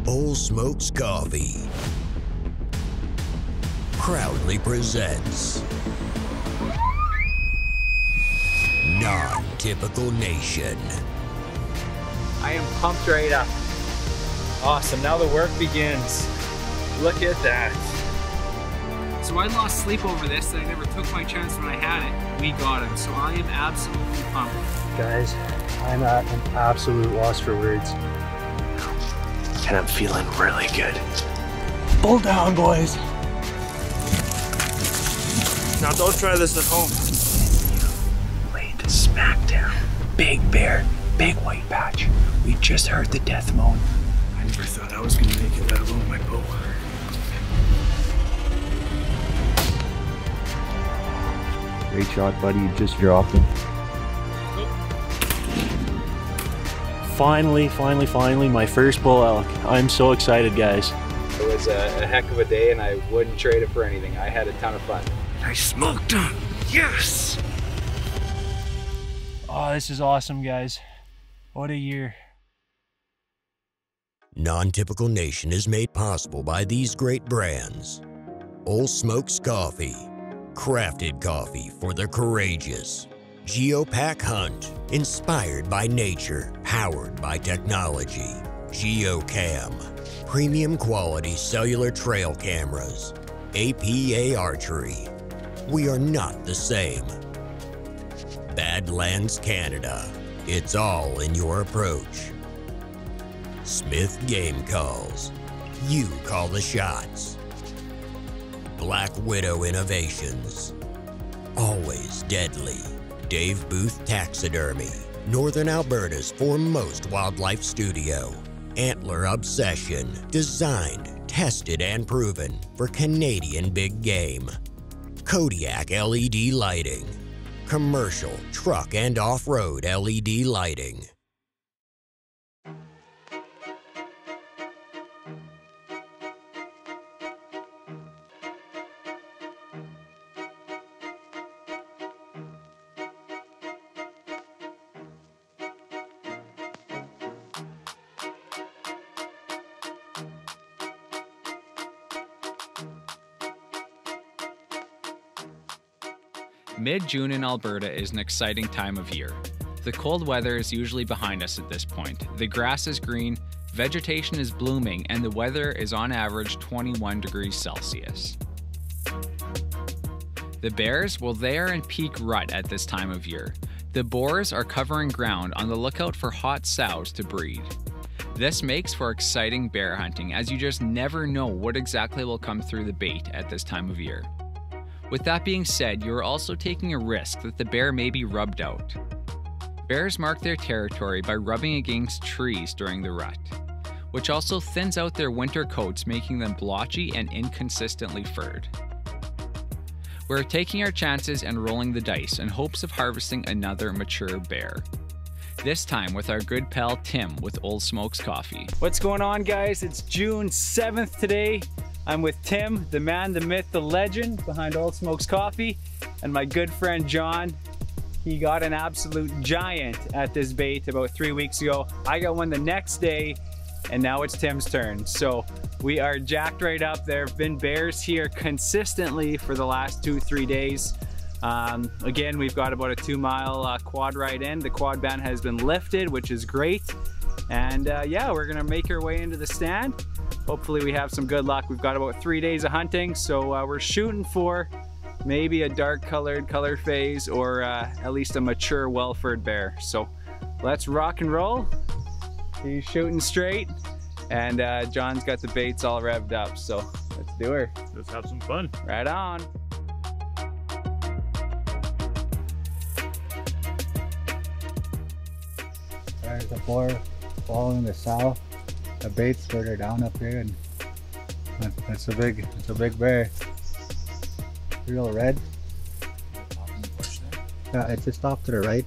Old Smokes Coffee proudly presents Non-Typical Nation. I am pumped right up. Awesome, now the work begins. Look at that. So I lost sleep over this, and I never took my chance when I had it. We got him, so I am absolutely pumped. Guys, I'm at an absolute loss for words. And I'm feeling really good. Pull down, boys. Now don't try this at home. Laid smack down. Big bear, big white patch. We just heard the death moan. I never thought I was gonna make it that alone, my bow. Great shot, buddy. You just dropped him. Finally, my first bull elk. I'm so excited, guys. It was a heck of a day, and I wouldn't trade it for anything. I had a ton of fun. I smoked him! Yes! Oh, this is awesome, guys. What a year. Non-Typical Nation is made possible by these great brands. Old Smokes Coffee, crafted coffee for the courageous. Geopack Hunt, inspired by nature, powered by technology. GeoCam, premium quality cellular trail cameras. APA Archery, we are not the same. Badlands Canada, it's all in your approach. Smith Game Calls, you call the shots. Black Widow Innovations, always deadly. Dave Booth Taxidermy, Northern Alberta's foremost wildlife studio. Antler Obsession, designed, tested, and proven for Canadian big game. Kodiak LED lighting, commercial, truck, and off-road LED lighting. Mid-June in Alberta is an exciting time of year. The cold weather is usually behind us at this point. The grass is green, vegetation is blooming, and the weather is on average 21 degrees Celsius. The bears, well, they are in peak rut at this time of year. The boars are covering ground on the lookout for hot sows to breed. This makes for exciting bear hunting, as you just never know what exactly will come through the bait at this time of year. With that being said, you are also taking a risk that the bear may be rubbed out. Bears mark their territory by rubbing against trees during the rut, which also thins out their winter coats, making them blotchy and inconsistently furred. We're taking our chances and rolling the dice in hopes of harvesting another mature bear. This time with our good pal Tim with Old Smokes Coffee. What's going on, guys? It's June 7th today. I'm with Tim, the man, the myth, the legend behind Old Smokes Coffee, and my good friend John. He got an absolute giant at this bait about 3 weeks ago. I got one the next day, and now it's Tim's turn. So we are jacked right up. There have been bears here consistently for the last 2-3 days. Again, we've got about a 2-mile quad ride in. The quad ban has been lifted, which is great. And yeah, we're gonna make our way into the stand. Hopefully we have some good luck. We've got about 3 days of hunting, so we're shooting for maybe a dark colored color phase, or at least a mature well-furred bear. So let's rock and roll. He's shooting straight, and John's got the baits all revved up, so let's do her. Let's have some fun. Right on. There's a boar following the sow. The bait's further down up here, and it's a big bear. Real red. Yeah, it's just off to the right.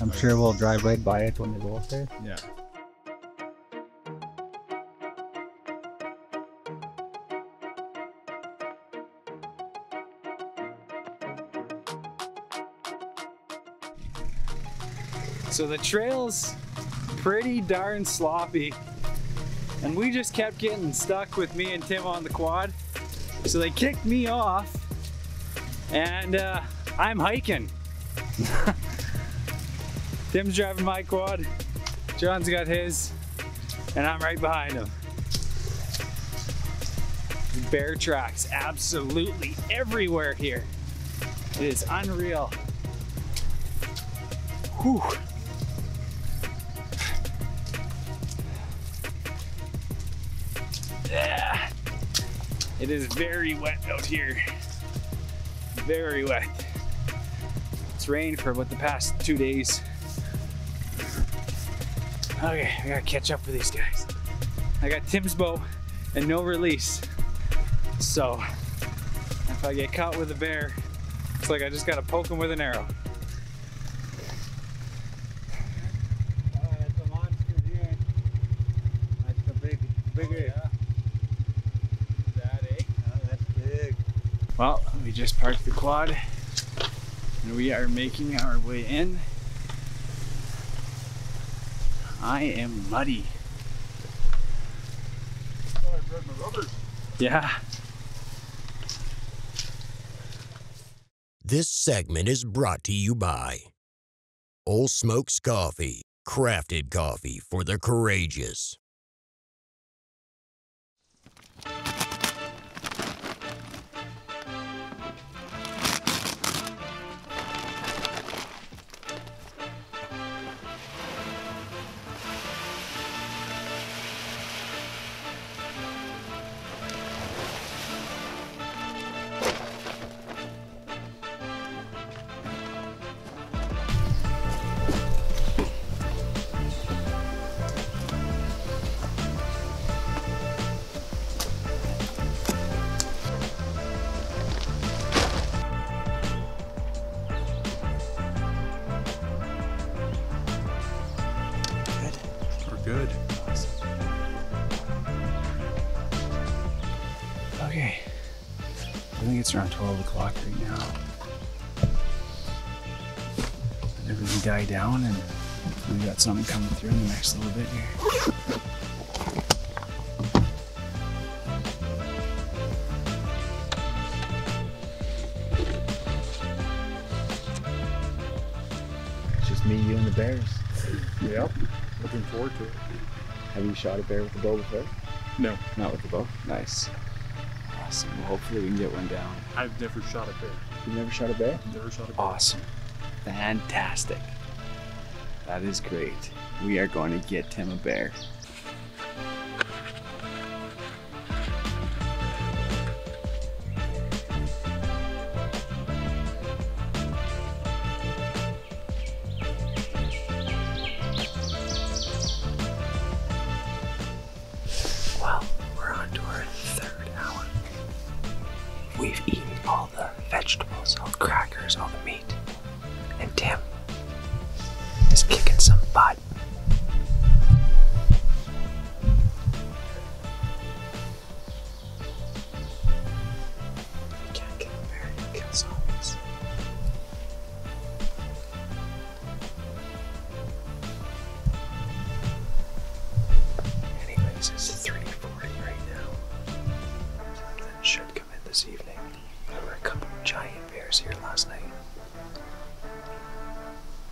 I'm sure we'll drive right by it when we go up there. Yeah. So the trail's pretty darn sloppy. And we just kept getting stuck with me and Tim on the quad. So they kicked me off and I'm hiking. Tim's driving my quad, John's got his, and I'm right behind him. Bear tracks absolutely everywhere here. It is unreal. Whew. Yeah. It is very wet out here. Very wet. It's rained for about the past 2 days. Okay, I gotta catch up with these guys. I got Tim's bow and no release. So, if I get caught with a bear, it's like I just gotta poke him with an arrow. That's a monster here. That's the bigger. Yeah. That, eh? Oh, that's big. Well, we just parked the quad and we are making our way in. I am muddy. Oh, I bred my rubbers. Yeah. This segment is brought to you by Old Smokes Coffee, crafted coffee for the courageous. Good. Okay. I think it's around 12 o'clock right now. Let everything die down and we got something coming through in the next little bit here. It's just me, you, and the bears. Yep. Looking forward to it. Have you shot a bear with the bow before? No, Not with the bow. Nice. Awesome. Well, hopefully we can get one down. I've never shot a bear. You never shot a bear? Never shot a bear. Awesome. Fantastic. That is great. We are going to get Tim a bear. Well, we're on to our third hour. We've eaten all the vegetables, all the crackers, all the meat. And Tim is kicking some butt. You can't kill a bear, you kill zombies. Anyways, it's 3:40 right now. Something should come in this evening. There were a couple of giant bears here last night.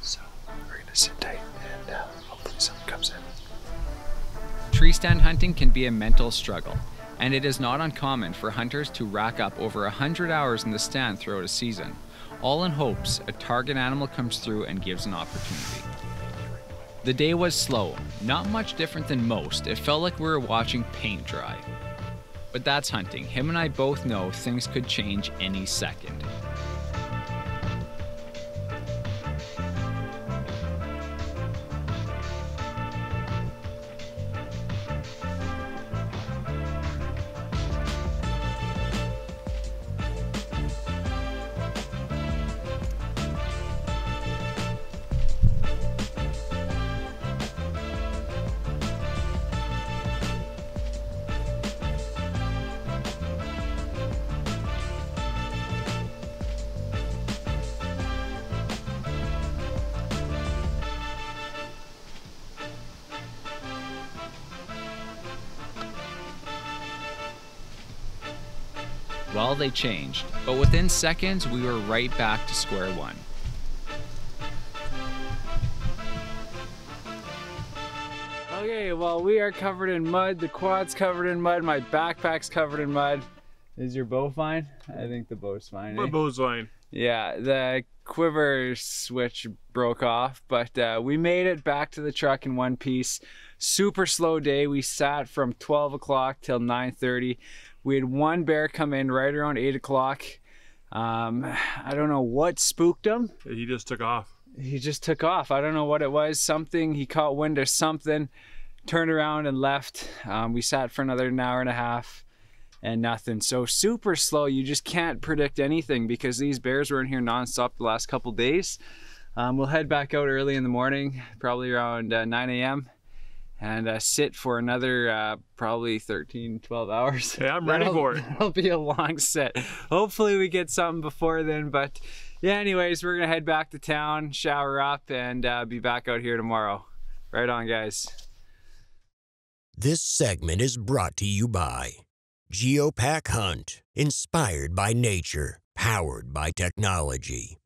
So we're gonna sit tight and hopefully something comes in. Tree stand hunting can be a mental struggle, and it is not uncommon for hunters to rack up over 100 hours in the stand throughout a season, all in hopes a target animal comes through and gives an opportunity. The day was slow, not much different than most. It felt like we were watching paint dry. But that's hunting. Him and I both know things could change any second. Well, they changed, but within seconds we were right back to square one. Okay, well, we are covered in mud. The quad's covered in mud. My backpack's covered in mud. Is your bow fine? I think the bow's fine. My bow's fine. Yeah, the quiver switch broke off, but we made it back to the truck in one piece. Super slow day. We sat from 12 o'clock till 9:30. We had one bear come in right around 8 o'clock. I don't know what spooked him. He just took off. He just took off. I don't know what it was. Something, he caught wind of something, turned around and left. We sat for another hour and a half and nothing. So super slow. You just can't predict anything because these bears were in here nonstop the last couple days. We'll head back out early in the morning, probably around 9 a.m. and sit for another probably 13-12 hours. Yeah, I'm ready for it. It'll be a long sit. Hopefully we get something before then, but yeah, anyways, we're gonna head back to town, shower up, and be back out here tomorrow. Right on, guys. This segment is brought to you by Geopack Hunt, inspired by nature, powered by technology.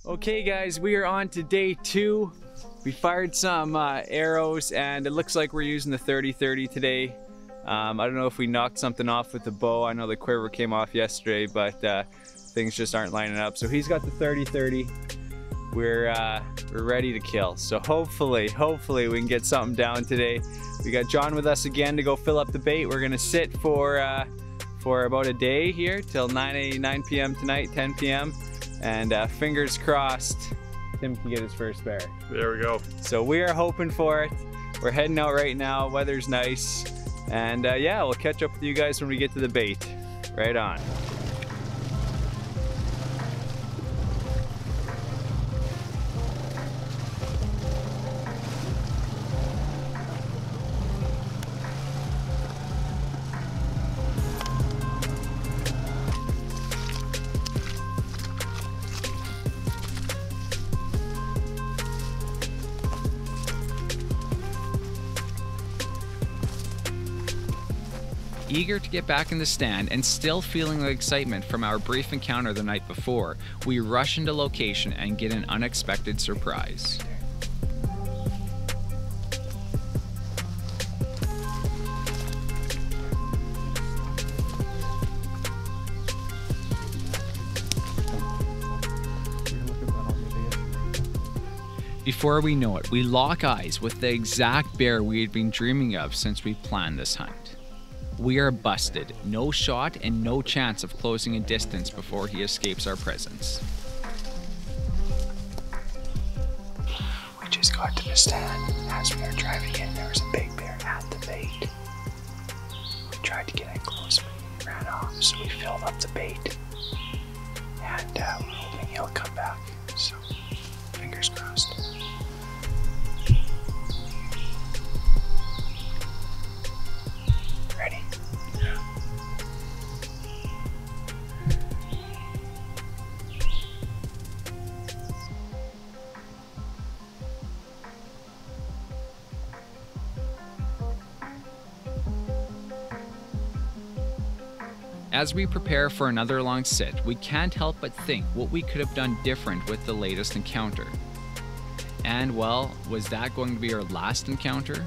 Okay guys, we are on to day 2. We fired some arrows and it looks like we're using the 30-30 today. I don't know if we knocked something off with the bow. I know the quiver came off yesterday, but things just aren't lining up. So he's got the 30-30. We're ready to kill. So hopefully we can get something down today. We got John with us again to go fill up the bait. We're gonna sit for about a day here till 9 p.m. tonight, 10 p.m. And fingers crossed, Tim can get his first bear. There we go. So we are hoping for it. We're heading out right now. Weather's nice. And yeah, we'll catch up with you guys when we get to the bait. Right on. Eager to get back in the stand and still feeling the excitement from our brief encounter the night before, we rush into location and get an unexpected surprise. Before we know it, we lock eyes with the exact bear we had been dreaming of since we planned this hunt. We are busted, no shot and no chance of closing a distance before he escapes our presence. We just got to the stand. As we were driving in, there was a big bear at the bait. We tried to get in close, but he ran off, so we filled up the bait. And we're hoping he'll come back, so fingers crossed. Ready? Yeah. As we prepare for another long sit, we can't help but think what we could have done different with the latest encounter. And well, was that going to be our last encounter?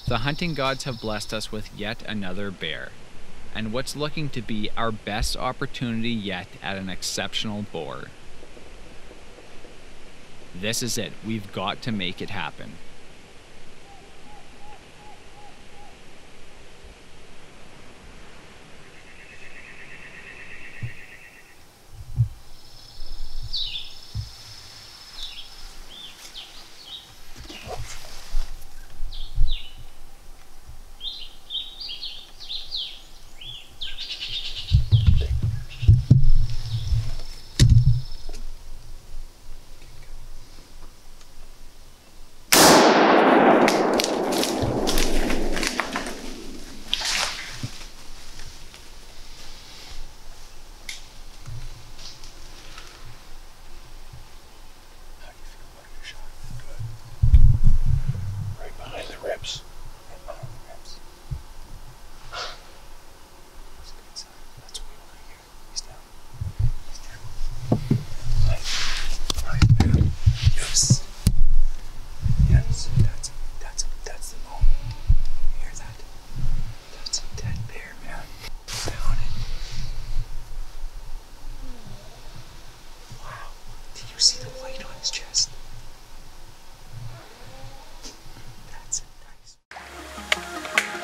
The hunting gods have blessed us with yet another bear, and what's looking to be our best opportunity yet at an exceptional boar. This is it. We've got to make it happen.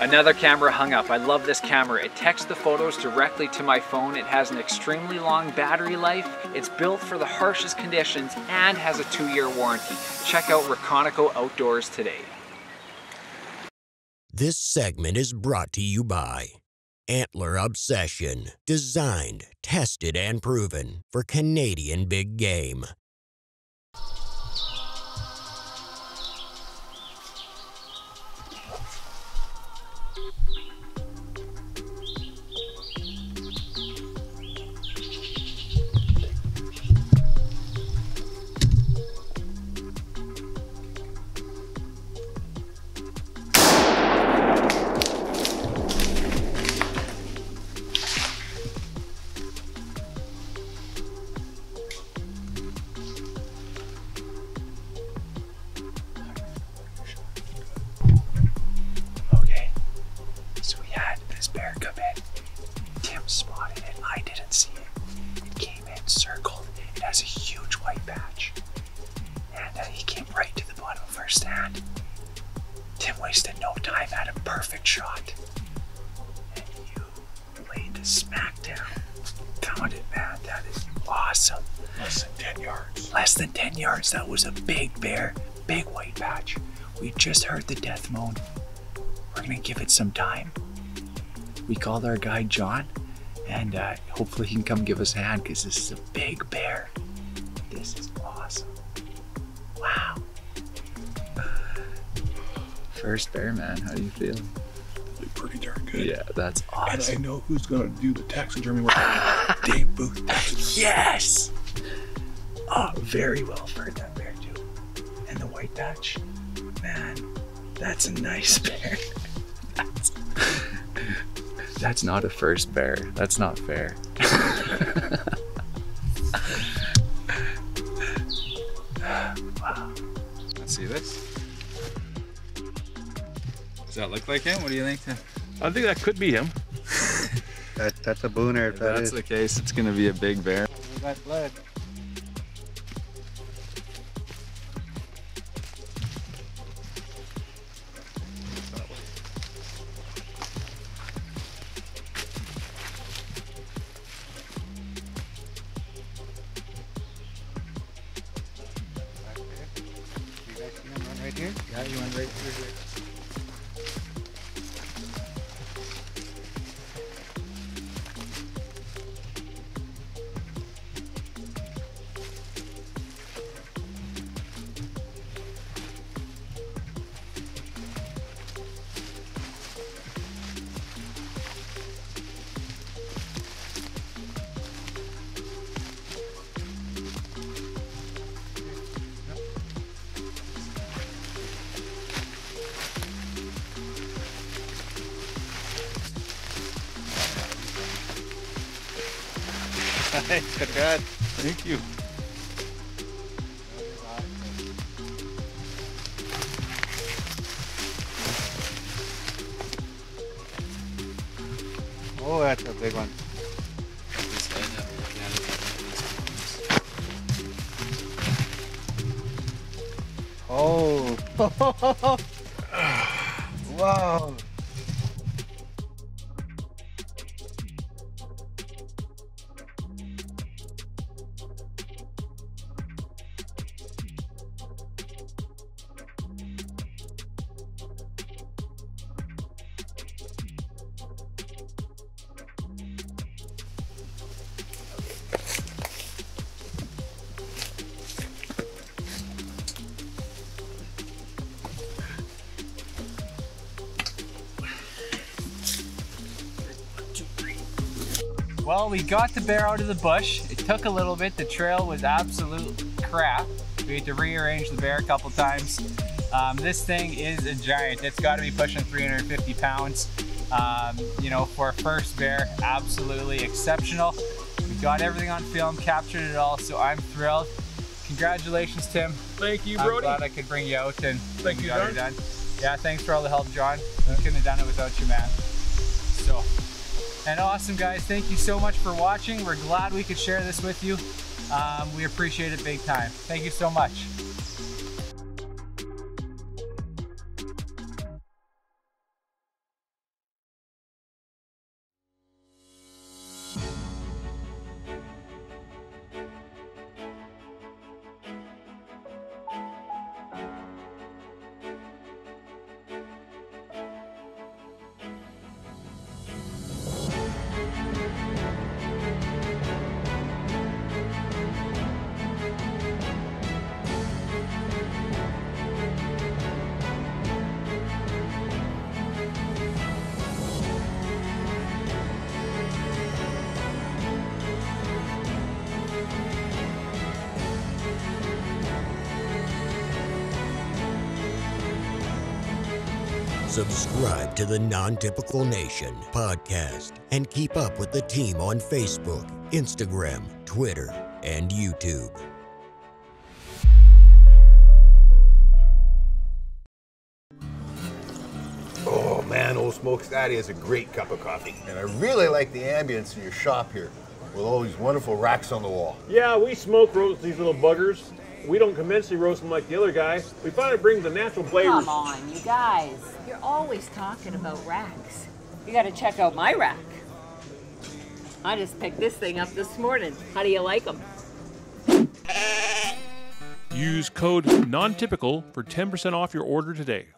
Another camera hung up. I love this camera. It texts the photos directly to my phone. It has an extremely long battery life. It's built for the harshest conditions and has a 2-year warranty. Check out Reconico Outdoors today. This segment is brought to you by Antler Obsession, designed, tested, and proven for Canadian big game. Tim wasted no time, had a perfect shot. And you laid the smack down. Found it, man. That is awesome. Less than 10 yards. Less than 10 yards. That was a big bear, big white patch. We just heard the death moan. We're gonna give it some time. We called our guide John, and hopefully he can come give us a hand because this is a big bear. This is awesome. Wow. First bear, man. How do you feel? Pretty darn good. Yeah, that's awesome. And I know who's gonna do the taxidermy work. Dave Booth. Yes! Oh, very well for that bear too. And the white patch, man, that's a nice bear. That's not a first bear. That's not fair. Wow. Let's see this. Does that look like him? What do you think? I think that could be him. That's a booner. If that's the case, it's gonna be a big bear. We got blood. You guys see him run right here? Yeah, you went right through here. Nice, good God. Thank you. Oh, that's a big one. Oh. Wow. Well, we got the bear out of the bush. It took a little bit. The trail was absolute crap. We had to rearrange the bear a couple times. This thing is a giant. It's got to be pushing 350 pounds. You know, for a first bear, absolutely exceptional. We got everything on film, captured it all, so I'm thrilled. Congratulations, Tim. Thank you, Brody. I'm glad I could bring you out and Thank you, got her John. done. Yeah, thanks for all the help, John. We couldn't have done it without you, man. So, and awesome, guys. Thank you so much for watching. We're glad we could share this with you. We appreciate it big time. Thank you so much. Subscribe to the Non-Typical Nation podcast and keep up with the team on Facebook, Instagram, Twitter, and YouTube. Oh man, Old Smoke's Daddy is a great cup of coffee. And I really like the ambience in your shop here, with all these wonderful racks on the wall. Yeah, we smoke roast these little buggers. We don't conventionally roast them like the other guy. We find it brings the natural flavors. Come on, you guys. You're always talking about racks. You gotta check out my rack. I just picked this thing up this morning. How do you like them? Use code NONTYPICAL for 10% off your order today.